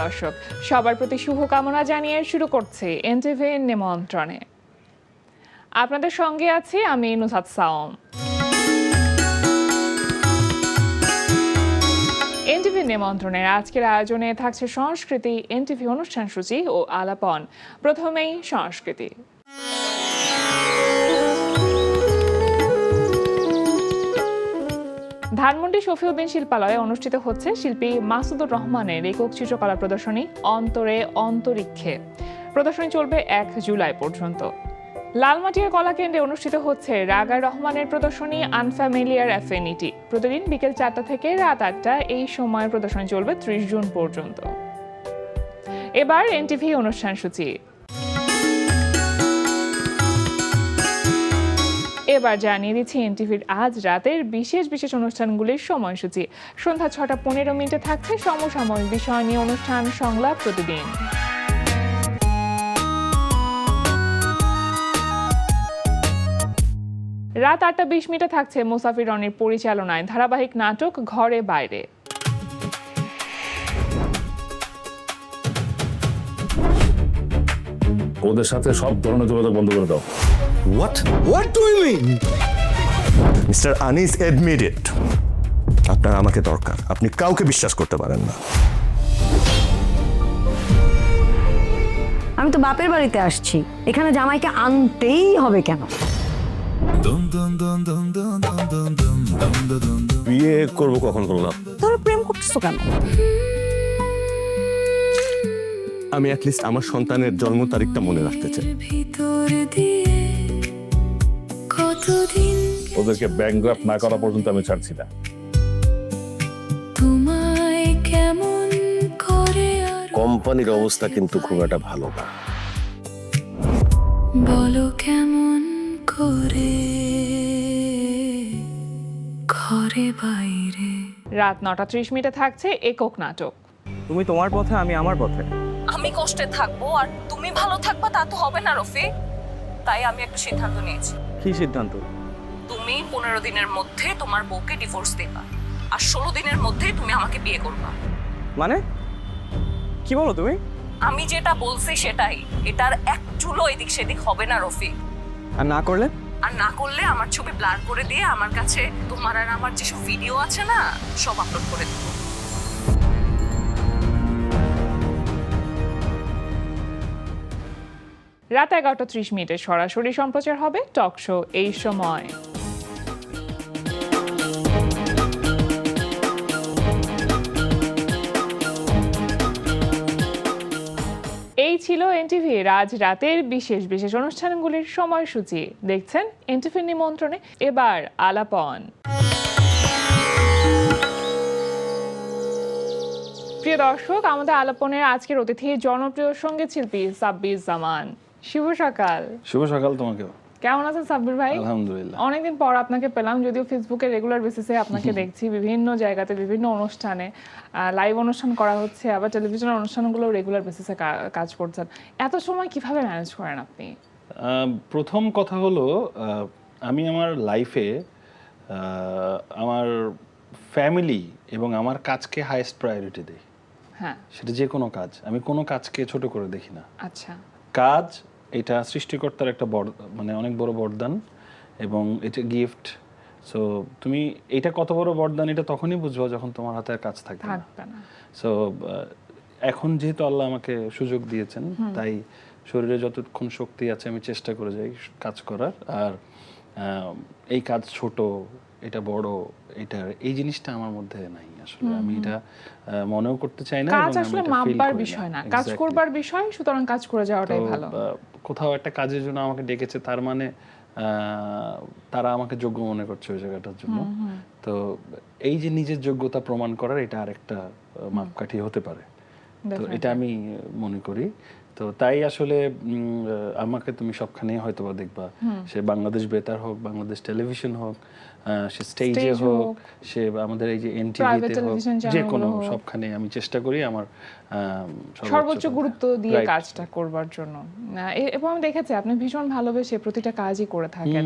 দর্শক, সবার প্রতি শুভকামনা জানিয়ে শুরু করছি এনটিভি নিমন্ত্রণে। আপনাদের সঙ্গে আছি আমি নুসাত সাওম। এনটিভি নিমন্ত্রণের আজকের আয়োজনে থাকছে সংস্কৃতি, এনটিভি অনুষ্ঠান সূচি ও আলাপন। প্রথমেই সংস্কৃতি। ধানমন্ডি শফিউদ্দিন শিল্পালয়ে অনুষ্ঠিত হচ্ছে শিল্পী মাসুদুর রহমানের একক চিত্রকলা প্রদর্শনী অন্তরে অন্তরিক্ষে। প্রদর্শনী চলবে 1 জুলাই পর্যন্ত। লালমাটিয়া কলাকেন্দ্রে অনুষ্ঠিত হচ্ছে রাগা রহমানের প্রদর্শনী আনফ্যামিলিয়ার অ্যাফিনিটি। প্রতিদিন বিকেল 4টা থেকে রাত 8টা এই সময় প্রদর্শনী চলবে 30 জুন পর্যন্ত। এবার এনটিভি অনুষ্ঠান সূচি। এবার জানিয়ে দিচ্ছি এনটিভির আজ রাতের বিশেষ বিশেষ অনুষ্ঠানগুলির সময়সূচি। সন্ধ্যা 6টা 15 মিনিটে থাকছে সমসাময়িক বিষয় নিয়ে অনুষ্ঠান সংলাপ প্রতিদিন। রাত 8টা 20 মিনিটে থাকছে মোসাফির রনির পরিচালনায় ধারাবাহিক নাটক ঘরে বাইরে। ওদের সাথে সব ধরনের যোগাযোগ বন্ধ করে দাও। What do you mean? Mister Anis admitted, আপনার আমাকে দরকার। আপনি কাউকে বিশ্বাস করতে পারেন না। আমি তো বাপের বাড়িতে আসছি, এখানে জামাইকে আনতেই হবে কেন? বিয়ে করবো কখন করলাম? তোরা প্রেম করতেছো কেন? আমি অ্যাটলিস্ট আমার সন্তানের জন্ম তারিখটা মনে রাখতে চাই। ওদেরকে ব্যাংকগ্রাফট না করা পর্যন্ত আমি ছাড়ছি না। কোম্পানির অবস্থা কিন্তু খুব একটা ভালো না। বলো কেমন করে ঘরে বাইরে। রাত 9টা 30 মিনিটে থাকছে একক নাটক। তুমি তোমার পথে, আমি আমার পথে। আমি কষ্টে থাকবো আর তুমি ভালো থাকবা তা তো হবে না রফিক। তাই আমি একটা সিদ্ধান্ত নিয়েছি। কি সিদ্ধান্ত? তুমি 15 দিনের মধ্যে তোমার বউকে ডিভোর্স দেবা আর 16 দিনের মধ্যে তুমি আমাকে বিয়ে করবা। মানে কি বলো তুমি? আমি যেটা বলছি সেটাই। এটার এক চুলো এদিক সেদিক হবে না রফিক। আর না করলে? আর না করলে আমার ছবি ব্লার করে দিয়ে আমার কাছে তোমার আর আমার যেসব ভিডিও আছে না সব আপলোড করে দেবো। রাত 11টা 30 মিনিটে সরাসরি সম্প্রচার হবে টক শো এই সময়। এই ছিল এনটিভির আজ রাতের বিশেষ বিশেষ অনুষ্ঠানগুলির সময়সূচি। দেখছেন এনটিভি নিমন্ত্রণে। এবার আলাপন। প্রিয় দর্শক, আমাদের আলাপনের আজকের অতিথি জনপ্রিয় সঙ্গীত শিল্পী সাব্বির জামান। শুভ সকাল। শুভ সকাল তোমাকেও। কেমন আছেন সাব্বির ভাই? আলহামদুলিল্লাহ। অনেকদিন পর আপনাকে পেলাম, যদিও ফেসবুকে রেগুলার বেসিসে আপনাকে দেখছি বিভিন্ন জায়গাতে বিভিন্ন অনুষ্ঠানে লাইভ অনুষ্ঠান করা হচ্ছে, আবার টেলিভিশনের অনুষ্ঠানগুলো রেগুলার বেসিসে কাজ করছেন। এত সময় কিভাবে ম্যানেজ করেন আপনি? প্রথম কথা হলো, আমি আমার লাইফে আমার ফ্যামিলি এবং আমার কাজকে হাইয়েস্ট প্রায়োরিটি দিই। হ্যাঁ, সেটা যে কোনো কাজ, আমি কোনো কাজকে ছোট করে দেখি না। আচ্ছা। কাজ এটা সৃষ্টিকর্তার একটা মানে অনেক বড় বরদান এবং এটা গিফট। সো তুমি এটা কত বড় বরদান এটা তখনই বুঝবো যখন তোমার হাতে আর কাজ থাকবে না। সো এখন যেহেতু আল্লাহ আমাকে সুযোগ দিয়েছেন, তাই শরীরে যতক্ষণ শক্তি আছে আমি চেষ্টা করে যাই কাজ করার। আর এই কাজ ছোট, এটা বড়, এটা এই জিনিসটা আমার মধ্যে নাই আসলে। আমি এটা মনেও করতে চাই না। কাজ আসলে মাপবার বিষয় না, কাজ করবার বিষয়, সুতরাং কাজ করে যাওয়াটাই ভালো। কোথাও একটা কাজের জন্য আমাকে ডেকেছে, তার মানে তারা আমাকে যোগ্য মনে করছে ওই জায়গাটার জন্য। তো এই যে নিজের যোগ্যতা প্রমাণ করার, এটা আরেকটা মাপকাঠি হতে পারে। তো এটা আমি মনে করি। তো তাই আসলে আমাকে তুমি সবখানেই হয়তো বা দেখবা, সে বাংলাদেশ বেতার হোক, বাংলাদেশ টেলিভিশন হোক, সে স্টেজে হোক, সে আমাদের এই যে এনটিভিতে হোক, যে কোনো সবখানে আমি চেষ্টা করি আমার সর্বোচ্চ গুরুত্ব দিয়ে কাজটা করবার জন্য। এবং আমি দেখেছি আপনি ভীষণ ভালোবেসে প্রতিটা কাজই করে থাকেন।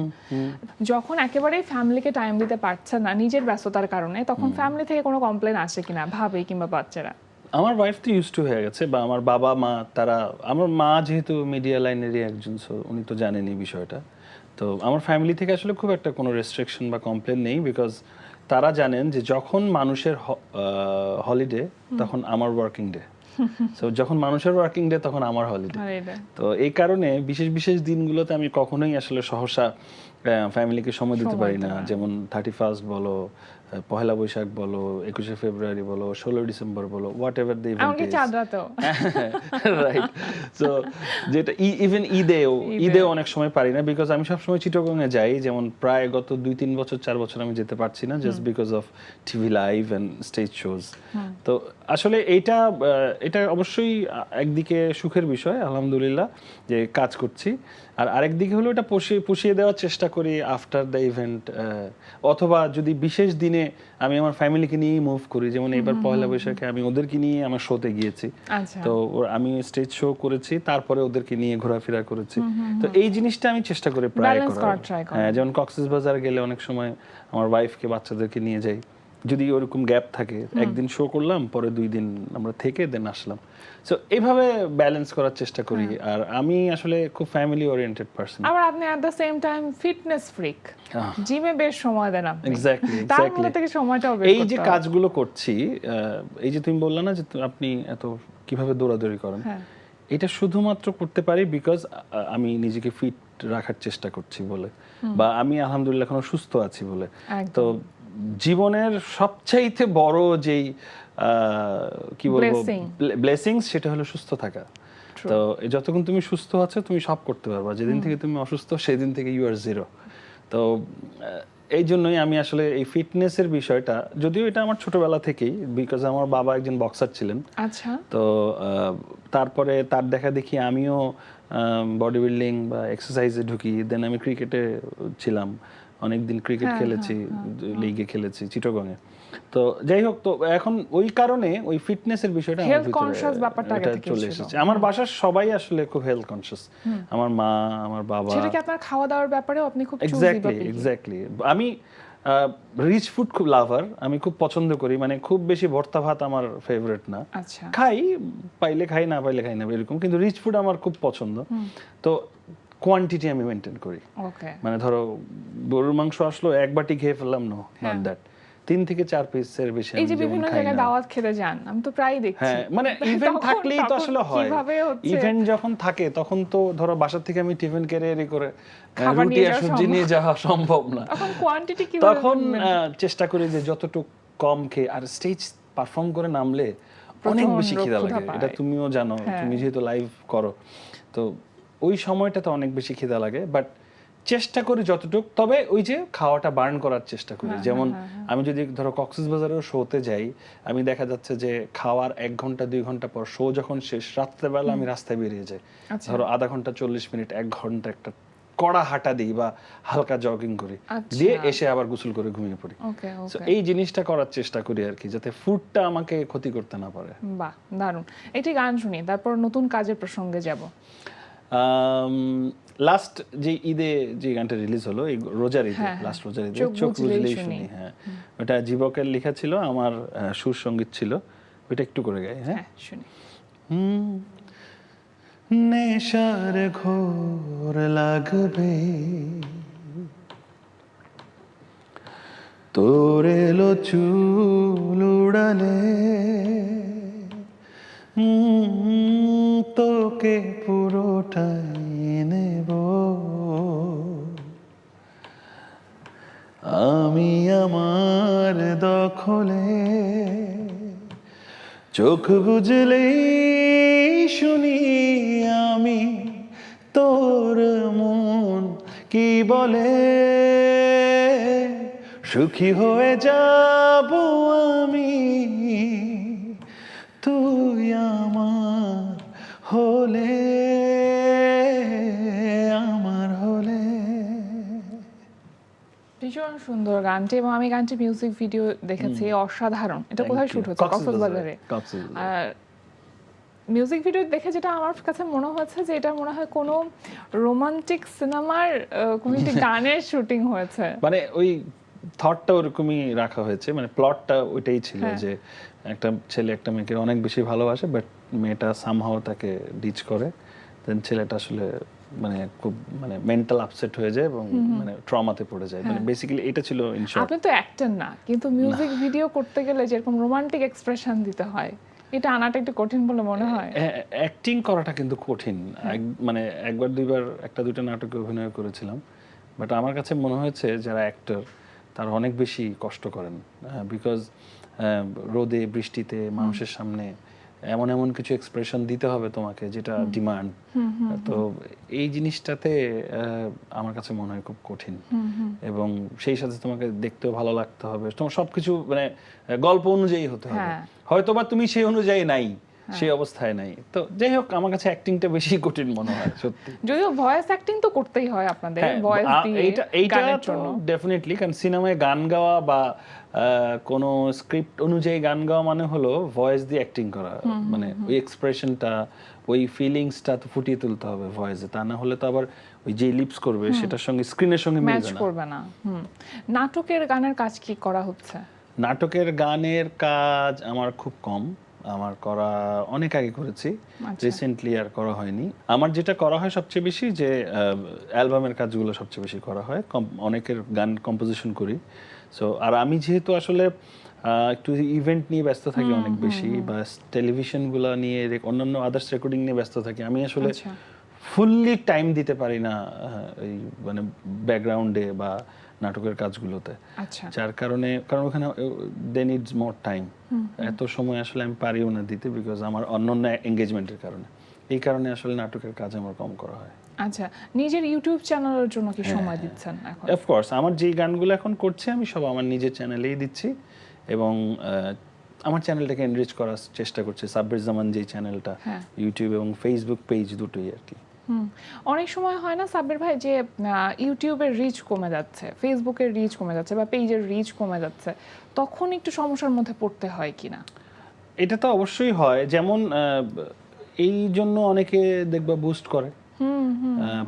যখন একেবারেই ফ্যামিলিকে টাইম দিতে পারছেন না নিজের ব্যস্ততার কারণে, তখন ফ্যামিলি থেকে কোনো কমপ্লেন আসে কিনা, ভাবে কিংবা বাচ্চারা? আমার ওয়াইফ তো ইউজ টু হয়ে গেছে, বা আমার বাবা মা তারা, আমার মা যেহেতু মিডিয়া লাইনেরই একজন, সো উনি তো জানেনই বিষয়টা। তো আমার ফ্যামিলি থেকে আসলে খুব একটা কোনো রেস্ট্রিকশন বা কমপ্লেন নেই, বিকজ তারা জানেন যে যখন মানুষের হলিডে তখন আমার ওয়ার্কিং ডে, সো যখন মানুষের ওয়ার্কিং ডে তখন আমার হলিডে। তো এই কারণে বিশেষ বিশেষ দিনগুলোতে আমি কখনোই আসলে সহসা ফ্যামিলিকে সময় দিতে পারি না। যেমন 31st বলো, পহেলা বৈশাখ বলো, 21শে ফেব্রুয়ারি বলো, 16 ডিসেম্বর বলো, what ever the event is, right. So যেটা ইভেন ঈদেও অনেক সময় পারি না, বিকজ আমি সবসময় চিটাগংয়ে যাই, যেমন প্রায় গত 2-3 বছর 4 বছর আমি যেতে পারছি না, just because of TV live and stage shows. তো আসলে এটা অবশ্যই একদিকে সুখের বিষয়, আলহামদুলিল্লাহ যে কাজ করছি, আর আরেকদিকে হলো এটা পুষিয়ে দেওয়ার চেষ্টা করি আফটার দ্য ইভেন্ট, অথবা যদি বিশেষ দিনে আমি আমার ফ্যামিলিকে নিয়েই মুভ করি, যেমন এবার পয়লা বৈশাখে আমি ওদেরকে নিয়ে আমার শোতে গিয়েছি, তো আমি স্টেজ শো করেছি, তারপরে ওদেরকে নিয়ে ঘোরাফেরা করেছি। তো এই জিনিসটা আমি চেষ্টা করি প্রায় করার। হ্যাঁ, যেমন কক্সবাজার গেলে অনেক সময় আমার ওয়াইফকে বাচ্চাদেরকে নিয়ে যাই, যদি ওরকম গ্যাপ থাকে, একদিন শো করলাম, পরে 2 দিন আমরা থেকে দেন আসলাম। সো এইভাবে ব্যালেন্স করার চেষ্টা করি। আর আমি আসলে খুব ফ্যামিলি ওরিয়েন্টেড পারসন। আবার আপনি at the same time fitness freak, জিমে বেশ সময় দেন আপনি। এক্স্যাক্টলি, তার মধ্যে থেকে সময়টাও বের এই যে কাজগুলো করছি, এই যে তুমি বললা না যে আপনি এত কিভাবে দৌড়াদৌড়ি করেন, এটা শুধুমাত্র করতে পারি বিকজ আমি নিজেকে ফিট রাখার চেষ্টা করছি বলে, বা আমি আলহামদুলিল্লাহ এখনো সুস্থ আছি বলে। তো জীবনের সবচাইতে বড় যেই কি বলবো ব্লেসিংস, সেটা হলো সুস্থ থাকা। তো যতক্ষণ তুমি সুস্থ আছো তুমি সব করতে পারবা, যেদিন থেকে তুমি অসুস্থ সেদিন থেকে ইউ আর জিরো। তো এই জন্যই আমি আসলে এই ফিটনেসের বিষয়টা, যদিও এটা আমার ছোটবেলা থেকেই, বিকজ আমার বাবা একজন বক্সার ছিলেন। আচ্ছা। তো তারপরে তার দেখা দেখি আমিও বডি বিল্ডিং বা এক্সারসাইজে ঢুকি, দেন আমি ক্রিকেটে ছিলাম, অনেকদিন ক্রিকেট খেলেছি, লিগে খেলেছি চিটাগংয়ে। তো যাই হোক, তো এখন ওই কারণে ওই ফিটনেসের বিষয়টা আমার ভিতরে চলে এসেছে। আমার বাসার সবাই আসলে খুব হেলথ কনসিয়াস, আমার মা, আমার বাবা। সেটা কি আপনার খাওয়া দাওয়ার ব্যাপারেও আপনি খুব এক্স্যাক্টলি আমি রিচ ফুড খুব লাভার, আমি খুব পছন্দ করি, মানে খুব বেশি ভর্তা ভাত আমার ফেভারিট না। আচ্ছা। খাই, পাইলে খাই, না পাইলে খাই না, এরকম। কিন্তু রিচ ফুড আমার খুব পছন্দ। তো কোয়ান্টিটি আমি মেনটেন করি। মানে ধরো গরুর মাংস আসলো, এক বাটি খেয়ে ফেললাম, নো, নট দ্যাট, 3 থেকে 4 পিসের বেশি এই যে বিভিন্ন জায়গায় দাওয়াত খেতে যান, আমি তো প্রায়ই দেখছি। হ্যাঁ, মানে ইভেন্ট থাকলেই তো আসলে হয়। ইভেন্ট যখন থাকে তখন তো ধরো বাসা থেকে আমি টিফিন ক্যারি করে রুটি আর সবজি নিয়ে যাওয়া সম্ভব না। তখন কোয়ান্টিটি কিভাবে? তখন চেষ্টা করি যে যতটুকু কম খেয়ে, আর স্টেজ পারফর্ম করে নামলে অনেক বেশি খিদা লাগে, এটা তুমিও জানো, তুমি যেহেতু লাইভ করো। তো ওই সময়টাতে অনেক বেশি খিদা লাগে, বাট চেষ্টা করি যতটুকু। তবে ওই যে খাওয়াটা বার্ন করার চেষ্টা করি। যেমন আমি যদি ধরো কক্সবাজারের শোতে যাই, আমি দেখা যাচ্ছে যে খাওয়ার 1 ঘন্টা 2 ঘন্টা পর শো যখন শেষ, রাত্রেবেলা আমি রাস্তায় বেরিয়ে যাই, ধরো আধা ঘন্টা 40 মিনিট 1 ঘন্টা একটা কড়া হাঁটা দিই বা হালকা জগিং করি, দিয়ে এসে আবার গোসল করে ঘুমিয়ে পড়ি। সো এই জিনিসটা করার চেষ্টা করি আর কি, যাতে ফুডটা আমাকে ক্ষতি করতে না পারে। বাহ, দারুণ। একটি গান শুনি, তারপর নতুন কাজের প্রসঙ্গে যাব। লাস্ট যে ঈদে যে গানটা রিলিজ হলো, এই রোজার ঈদে, লাস্ট রোজার ঈদে, চোখ বুঝলেই শুনি। হ্যাঁ, ওটা জীবকের লেখা ছিল, আমার সুর সঙ্গীত ছিল। ওইটা একটু করে গাই। হ্যাঁ, শুনি। নেশার ঘোর লাগবে তোর এলো চুল উড়ালে, তোকে পুরোটাই নেব আমি আমার দখলে, চোখ বুঝলেই শুনি আমি তোর মন কি বলে, সুখী হয়ে যাব আমি তুই আমার হলে, আমার হলে। ভীষণ সুন্দর গানটি, এবং আমি গানটি মিউজিক ভিডিও দেখেছি, অসাধারণ। এটা কোথায় শুট হচ্ছে? কক্সবাজারে। আর মিউজিক ভিডিও দেখে যেটা আমার কাছে মনে হচ্ছে যে এটা মনে হয় কোনো রোমান্টিক সিনেমার কোনো একটি গানের শুটিং হয়েছে। মানে ওই থটটা ওরকমই রাখা হয়েছে, মানে প্লটটা ওইটাই ছিল যে একটা ছেলে একটা মেয়েকে অনেক বেশি ভালোবাসে, বাট মেয়েটা সামহাও তাকে ডিচ করে, দেন ছেলেটা আসলে মানে খুব মানে মেন্টাল আপসেট হয়ে যায় এবং মানে ট্রমাতে পড়ে যায়। মানে বেসিক্যালি এটা ছিল ইন শর্ট। আপনি তো অ্যাক্টর না, কিন্তু মিউজিক ভিডিও করতে গেলে যেরকম রোমান্টিক এক্সপ্রেশন দিতে হয়, এটা আনাটা একটু কঠিন বলে মনে হয়। অ্যাক্টিং করাটা কিন্তু কঠিন। মানে একবার দুইবার একটা দুইটা নাটকে অভিনয় করেছিলাম, বাট আমার কাছে মনে হয়েছে যারা অ্যাক্টর তারা অনেক বেশি কষ্ট করেন, বিকজ রোদে বৃষ্টিতে মানুষের সামনে এমন এমন কিছু এক্সপ্রেশন দিতে হবে তোমাকে যেটা ডিমান্ড। তো এই জিনিসটাতে আমার কাছে মনে হয় খুব কঠিন, এবং সেই সাথে তোমাকে দেখতেও ভালো লাগতে হবে, তোমার সবকিছু মানে গল্প অনুযায়ী হতে হবে। হয়তো বা তুমি সেই অনুযায়ী নাই, সেই অবস্থায় নাই। তো যাই হোক, আমার কাছে অ্যাক্টিংটা বেশি কঠিন মনে হয় সত্যি। যদিও ভয়েস অ্যাক্টিং তো করতেই হয় আপনাদের, ভয়েস দিয়ে এইটা তো ডেফিনেটলি, কারণ সিনেমায় গান গাওয়া বা কোনো স্ক্রিপ্ট অনুযায়ী গান গাওয়া মানে হলো ভয়েস দিয়ে অ্যাক্টিং করা, মানে ওই এক্সপ্রেশনটা ওই ফিলিংসটা তো ফুটিয়ে তুলতে হবে ভয়েসে, তা না হলে তো আবার ওই যে লিপস করবে সেটার সঙ্গে স্ক্রিনের সঙ্গে ম্যাচ মিলবে না। করবে না। নাটকের গানের কাজ কি করা হচ্ছে? নাটকের গানের কাজ আমার খুব কম, আমার করা অনেক আগে করেছি, রিসেন্টলি আর করা হয়নি। আমার যেটা করা হয় সবচেয়ে বেশি যে অ্যালবামের কাজগুলো সবচেয়ে বেশি করা হয়, অনেকের গান কম্পোজিশন করি। সো আর আমি যেহেতু আসলে একটু ইভেন্ট নিয়ে ব্যস্ত থাকি অনেক বেশি, বা টেলিভিশনগুলো নিয়ে অন্যান্য আদার্স রেকর্ডিং নিয়ে ব্যস্ত থাকি, আমি আসলে ফুললি টাইম দিতে পারি না এই মানে ব্যাকগ্রাউন্ডে বা নাটকের কাজগুলোতে। যার কারণে, কারণ ওখানে দে নিডস মোর টাইম, এত সময় আসলে আমি পারিও না দিতে, বিকজ আমার অন্যান্য এঙ্গেজমেন্টের কারণে। এই কারণে আসলে নাটকের কাজ আমার কম করা হয়। আচ্ছা, নিজের ইউটিউব চ্যানেলের জন্য কি সময় দিচ্ছেন এখন? অফকোর্স, আমার যেই গানগুলো এখন করছি আমি সব আমার নিজের চ্যানেলেই দিচ্ছি, এবং আমার চ্যানেলটাকে এনরিচ করার চেষ্টা করছি। সাব্বির জামান যেই চ্যানেলটা, ইউটিউব এবং ফেসবুক পেজ দুটোই আর কি। অনেক সময় হয় না সাব্বির ভাই যে ইউটিউবের রিচ কমে যাচ্ছে, ফেসবুকের রিচ কমে যাচ্ছে, বা পেজের রিচ কমে যাচ্ছে, তখন একটু সমস্যার মধ্যে পড়তে হয় কিনা? এটা তো অবশ্যই হয়, যেমন এই জন্য অনেকে দেখবা বুস্ট করে,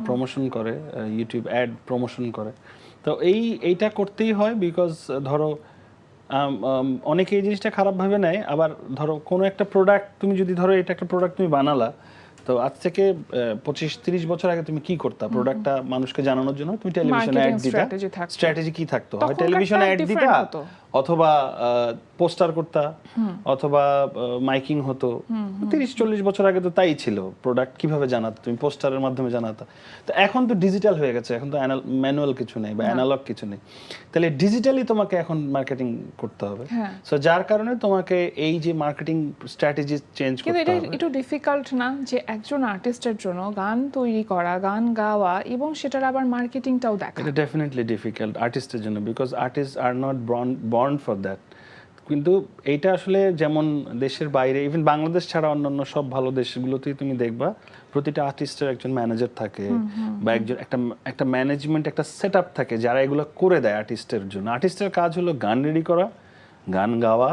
প্রমোশন করে, ইউটিউব অ্যাড প্রমোশন করে। তো এইটা করতেই হয়, বিকজ ধরো অনেকে এই জিনিসটা খারাপভাবে নেয়। আবার ধরো কোনো একটা প্রোডাক্ট, তুমি যদি ধরো এটা একটা প্রোডাক্ট তুমি বানালা, তো আজ থেকে 25-30 বছর আগে তুমি কি করতা? প্রোডাক্টটা মানুষকে জানানোর জন্য তুমি টেলিভিশনে অ্যাড দিতা। স্ট্র্যাটেজি কি থাকতো? হয় টেলিভিশনে অ্যাড দিতা, অথবা পোস্টার করতা, অথবা মাইকিং হতো। 30-40 বছর আগে তো তাই ছিল। প্রোডাক্ট কিভাবে জানাতো? তুমি পোস্টারের মাধ্যমে জানাতা। তো এখন তো ডিজিটাল হয়ে গেছে, এখন তো ম্যানুয়াল কিছু নেই বা অ্যানালগ কিছু নেই। তাহলে ডিজিটালি তোমাকে এখন মার্কেটিং করতে হবে। সো যার কারণে তোমাকে এই যে মার্কেটিং স্ট্র্যাটেজি চেঞ্জ করতে হবে। কিন্তু এটা একটু ডিফিকাল্ট না যে একজন আর্টিস্টের জন্য গান তৈরি করা, গান গাওয়া, এবং সেটার আবার মার্কেটিংটাও দেখা? এটা ডেফিনেটলি ডিফিকাল্ট আর্টিস্টের জন্য, because artist are not born for that. কিন্তু এইটা আসলে যেমন দেশের বাইরে, ইভেন বাংলাদেশ ছাড়া অন্যান্য সব ভালো দেশগুলোতেই তুমি দেখবা প্রতিটা আর্টিস্টের একজন ম্যানেজার থাকে, বা একজন একটা ম্যানেজমেন্ট, একটা সেট আপ থাকে যারা এগুলো করে দেয় আর্টিস্টের জন্য। আর্টিস্টের কাজ হলো গান রেডি করা, গান গাওয়া,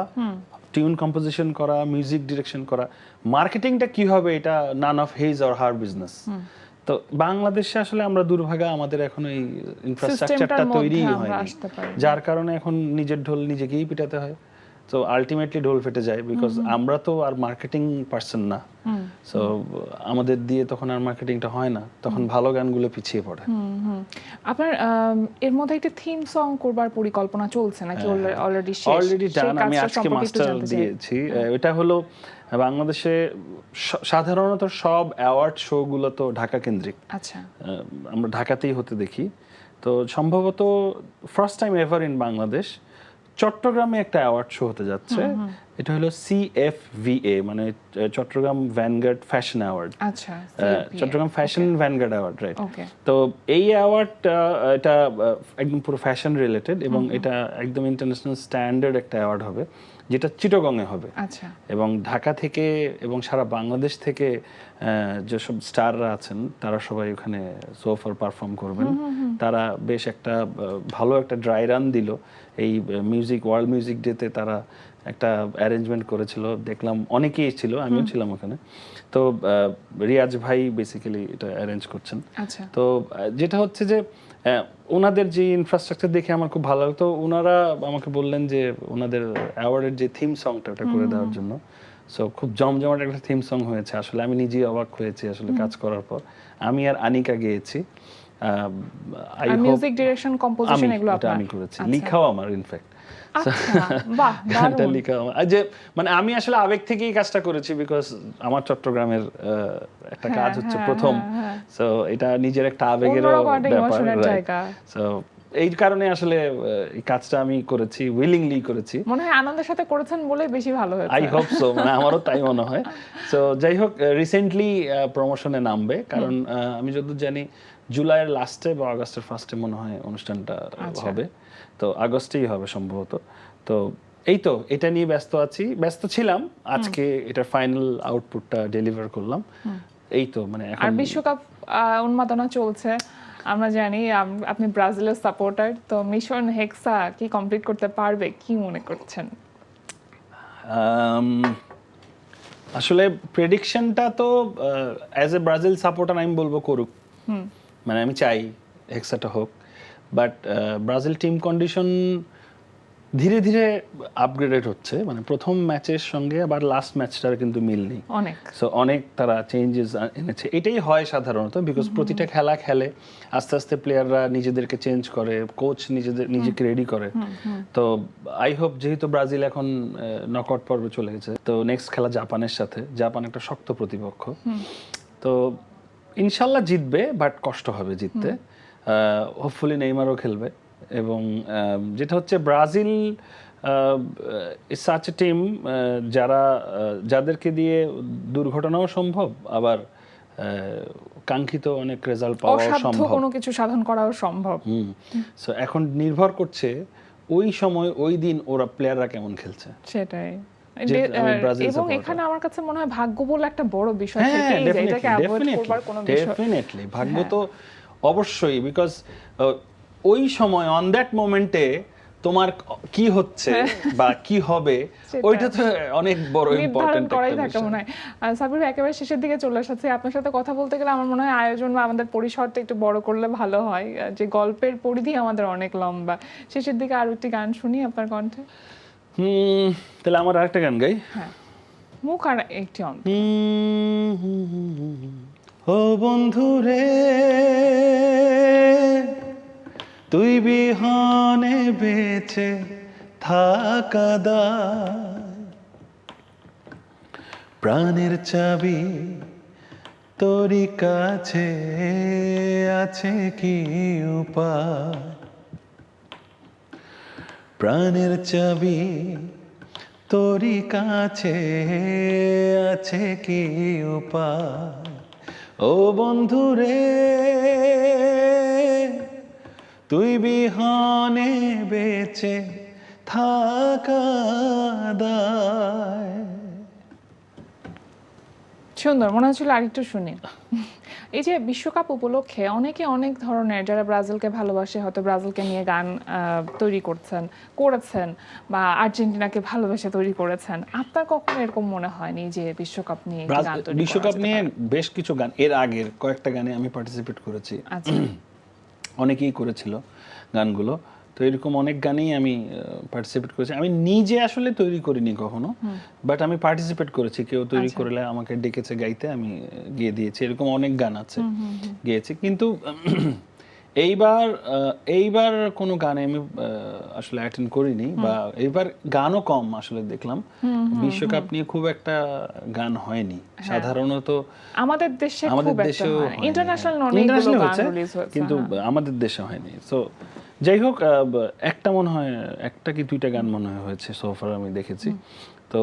টিউন কম্পোজিশন করা, মিউজিক ডিরেকশন করা। মার্কেটিংটা কি হবে এটা none of his or her business. তো বাংলাদেশে আসলে আমরা দুর্ভাগা, আমাদের এখন এই ইনফ্রাস্ট্রাকচারটা তৈরি হয়নি, যার কারণে এখন নিজের ঢোল নিজেকেই পিটাতে হয়। তো আলটিমেটলি ঢোল ফেটে যায়, বিকজ আমরা তো আর মার্কেটিং পারসন না। সো আমাদের দিয়ে তখন আর মার্কেটিংটা হয় না, তখন ভালো গানগুলো পিছিয়ে পড়ে। আপনার এর মধ্যে একটা থিম সং করবার পরিকল্পনা চলছে নাকি? অলরেডি ডান, আমি আজকে মাস্টার দিয়েছি। এটা হলো বাংলাদেশে সাধারণত সব অ্যাওয়ার্ড শো গুলো তো ঢাকা কেন্দ্রিক। আচ্ছা, আমরা ঢাকাতেই হতে দেখি। তো সম্ভবত first time ever in Bangladesh চট্টগ্রামে একটা অ্যাওয়ার্ড শো হতে যাচ্ছে। এটা হলো CFVA, মানে চট্টগ্রাম ভ্যানগার্ড ফ্যাশন অ্যাওয়ার্ড। আচ্ছা, Chittagong fashion vanguard award, right? তো এই অ্যাওয়ার্ডটা এটা একদম পুরো ফ্যাশন রিলেটেড, এবং এটা একদম ইন্টারন্যাশনাল স্ট্যান্ডার্ড একটা অ্যাওয়ার্ড হবে, যেটা চিটাগংয়ে হবে। আচ্ছা, এবং ঢাকা থেকে এবং সারা বাংলাদেশ থেকে যেসব স্টাররা আছেন তারা সবাই ওখানে সোফার পারফর্ম করবেন। তারা বেশ একটা ভালো একটা ড্রাই রান দিল এই মিউজিক ওয়ার্ল্ড মিউজিক ডেতে। তারা একটা অ্যারেঞ্জমেন্ট করেছিল, দেখলাম অনেকেই ছিল, আমিও ছিলাম ওখানে। তো রিয়াজ ভাই বেসিক্যালি এটা অ্যারেঞ্জ করছেন। আচ্ছা। তো যেটা হচ্ছে যে ওনাদের যে ইনফ্রাস্ট্রাকচার দেখে আমার খুব ভালো লাগতো। ওনারা আমাকে বললেন যে ওনাদের অ্যাওয়ার্ডের যে থিম সংটা ওটা করে দেওয়ার জন্য। সো খুব জমজমাট একটা থিম সং হয়েছে। আসলে আমি নিজেই অবাক হয়েছি আসলে কাজ করার পর। আমি আর আনিকা গেয়েছি। I hope music direction, composition এগুলো এটা আমি করেছি, লিখাও আমার ইনফ্যাক্ট। আচ্ছা, বাহ, এটা লিখা যে মানে আমি আসলে আবেগ থেকেই কাজটা করেছি, বিকজ আমার চট্টগ্রামের একটা কাজ হচ্ছে প্রথম। সো এটা নিজের একটা আবেগেরও ব্যাপার। সো এই কারণে আসলে এই কাজটা আমি করেছি, উইলিংলি করেছি। মনে হয় আনন্দের সাথে করেছেন বলে বেশি ভালো হয়েছে। আই হোপ সো, মানে আমারও তাই মনে হয়। সো যাই হোক, রিসেন্টলি প্রমোশনে নামবে, কারণ আমি যতদূর জানি জুলাইয়ের লাস্টে বা আগস্টের ফার্স্টে মনে হয় অনুষ্ঠানটা হবে। তো আগস্টেই হবে সম্ভবত। তো এই তো এটা নিয়ে ব্যস্ত ছিলাম। আজকে এটার ফাইনাল আউটপুটটা ডেলিভার করলাম। এই তো মানে আর এখন বিশ্বকাপ উন্মাদনা চলছে, আমরা জানি আপনি ব্রাজিলের সাপোর্টার। তো মিশন হেক্সা কি কমপ্লিট করতে পারবে, কি মনে করছেন? আসলে প্রেডিকশনটা তো অ্যাজ এ ব্রাজিল সাপোর্টার আমি বলবো করুক। মানে আমি চাই হেক্সাটা হোক, বাট ব্রাজিল টিম কন্ডিশন ধীরে ধীরে আপগ্রেডেড হচ্ছে। মানে প্রথম ম্যাচের সঙ্গে আবার লাস্ট ম্যাচটার কিন্তু মিল নেই অনেক। সো অনেক তারা চেঞ্জেস এনেছে। এটাই হয় সাধারণত, বিকজ প্রতিটা খেলা খেলে আস্তে আস্তে প্লেয়াররা নিজেদেরকে চেঞ্জ করে, কোচ নিজেকে রেডি করে। তো আই হোপ, যেহেতু ব্রাজিল এখন নকআউট পর্বে চলে গেছে, তো নেক্সট খেলা জাপানের সাথে। জাপান একটা শক্ত প্রতিপক্ষ, তো ইনশাল্লাহ জিতবে, বাট কষ্ট হবে জিততে। হোপফুলি নেইমারও খেলবে। এবং যেটা হচ্ছে Brazil is such a team যাদেরকে দিয়ে দুর্ঘটনাও সম্ভব, আবার কাঙ্ক্ষিত অনেক রেজাল্ট পাওয়া সম্ভব, কোনো কিছু সাধন করাও সম্ভব। সো এখন নির্ভর করছে ওই সময় ওই দিন ওরা প্লেয়াররা কেমন খেলছে সেটাই। এবং এখানে আমার কাছে মনে হয় ভাগ্য বলে একটা বড় বিষয় থেকে এটাকে অ্যাভয়েড করবার কোনো বিষয়। ডেফিনেটলি ভাগ্য তো অবশ্যই, বিকজ ওই সময় অন দ্যাট মোমেন্টে তোমার কি হচ্ছে বা কি হবে ওইটা তো অনেক বড় ইম্পর্টেন্ট করাই থাকে মনে হয়। সাবির একেবারে শেষের দিকে চলে এসেছে। আপনার সাথে কথা বলতে গেলে আমার মনে হয় আয়োজন বা আমাদের পরিসরটা একটু বড় করলে ভালো হয়। যে গল্পের পরিধি আমাদের অনেক লম্বা। শেষের দিকে আরো একটি গান শুনি আপনার কণ্ঠে। তাহলে আমার আরেকটা গান গাই। হ্যাঁ, মুখ আর একটি অন্ত। ও বন্ধু রে, তুই বিহনে বেঁচে থাকা দায়, প্রাণের চাবি তোরই কাছে আছে কি উপায়, প্রাণের চাবি তোরই কাছে আছে কি উপায়, ও বন্ধু রে, তুই বিহনে বেঁচে থাকা দায়। সুন্দর, মনে হচ্ছিল আরেকটু শুনি। এই যে বিশ্বকাপ উপলক্ষে অনেকে অনেক ধরনের, যারা ব্রাজিলকে ভালোবাসে হয়তো ব্রাজিলকে নিয়ে গান তৈরি করেছেন বা আর্জেন্টিনাকে ভালোবেসে তৈরি করেছেন। আপনার কখনো এরকম মনে হয়নি যে বিশ্বকাপ নিয়ে গান তৈরি? বিশ্বকাপ নিয়ে বেশ কিছু গান, এর আগের কয়েকটা গানে আমি পার্টিসিপেট করেছি। আচ্ছা। অনেকেই করেছিল গানগুলো, তো এরকম অনেক গানেই আমি পার্টিসিপেট করেছি। আমি নিজে আসলে তৈরি করিনি কখনো, বাট আমি পার্টিসিপেট করেছি। কেউ তৈরি করলে আমাকে ডেকেছে গাইতে, আমি গিয়ে দিয়েছি। এরকম অনেক গান আছে গিয়েছি, কিন্তু এইবার কোনো গানে আমি আসলে অ্যাটেন্ড করিনি, বা এইবার গানও কম আসলে দেখলাম। বিশ্বকাপ নিয়ে খুব একটা গান হয়নি সাধারণত আমাদের দেশেও, ইন্টারন্যাশনাল হয়েছে কিন্তু আমাদের দেশে হয়নি। সো যাই হোক, একটা মনে হয় একটা কি দুইটা গান মনে হয়েছে সোফার আমি দেখেছি। তো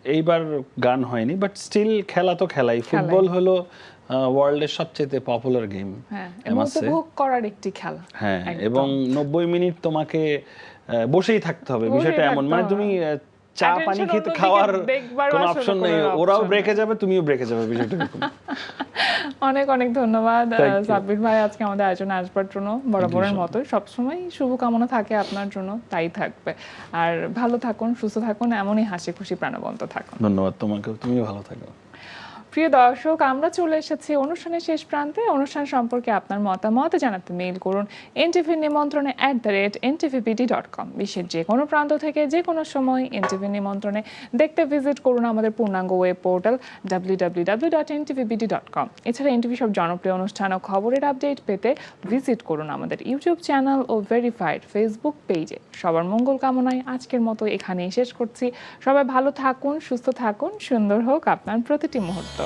এইবার গান হয়নি, বাট স্টিল খেলা তো খেলাই। ফুটবল হলো ওয়ার্ল্ডের সবচেয়ে পপুলার গেম, উপভোগ করার একটি খেলা। হ্যাঁ, এবং 90 মিনিট তোমাকে বসেই থাকতে হবে। বিষয়টা এমন, মানে তুমি চা পানি Attention খেতে অন্যদিকে খাওয়ার দেখবারও কোনো আসলে অপশন কোনো নেই, option ওরাও নেই। ব্রেকে যাবে, তুমিও ব্রেকে যাবে, বিষয়টা এরকম। অনেক অনেক ধন্যবাদ Thank you. সাব্বির ভাই আজকে আমাদের আয়োজনে আসবার জন্য। বরাবরের মতো সবসময় শুভকামনা থাকে আপনার জন্য, তাই থাকবে। আর ভালো থাকুন, সুস্থ থাকুন, এমনই হাসি খুশি প্রাণবন্ত থাকুন। ধন্যবাদ তোমাকেও, তুমিও ভালো থাকো। প্রিয় দর্শক, আমরা চলে এসেছি অনুষ্ঠানের শেষ প্রান্তে। অনুষ্ঠান সম্পর্কে আপনার মতামত জানাতে মেইল করুন ntvnimontrone@ntvbd.com। বিশ্বের যে কোনো প্রান্ত থেকে যে কোনো সময় এনটিভি নিমন্ত্রণে দেখতে ভিজিট করুন আমাদের পূর্ণাঙ্গ ওয়েব পোর্টাল www.ntvbd.com। এছাড়া এনটিভি সব জনপ্রিয় অনুষ্ঠান ও খবরের আপডেট পেতে ভিজিট করুন আমাদের ইউটিউব চ্যানেল ও ভেরিফাইড ফেসবুক পেজে। সবার মঙ্গল কামনায় আজকের মতো এখানেই শেষ করছি। সবাই ভালো থাকুন, সুস্থ থাকুন, সুন্দর হোক আপনার প্রতিটি মুহূর্ত।